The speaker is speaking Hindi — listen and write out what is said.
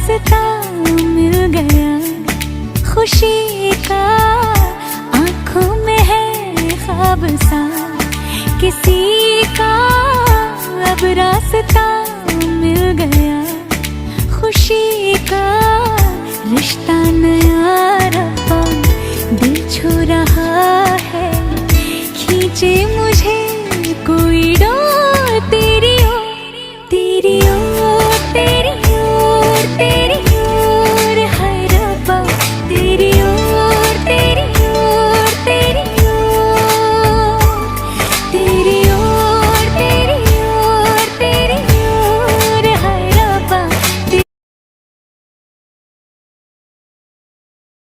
रास्ता मिल गया खुशी का, आंखों में है ख्वाब सा किसी का, अब रास्ता मिल गया खुशी का। रिश्ता नया रहा दिल छू रहा है, खींचे मुझे कोई डोर तेरी ओर, तेरी ओर, तेरी ओर, तेरी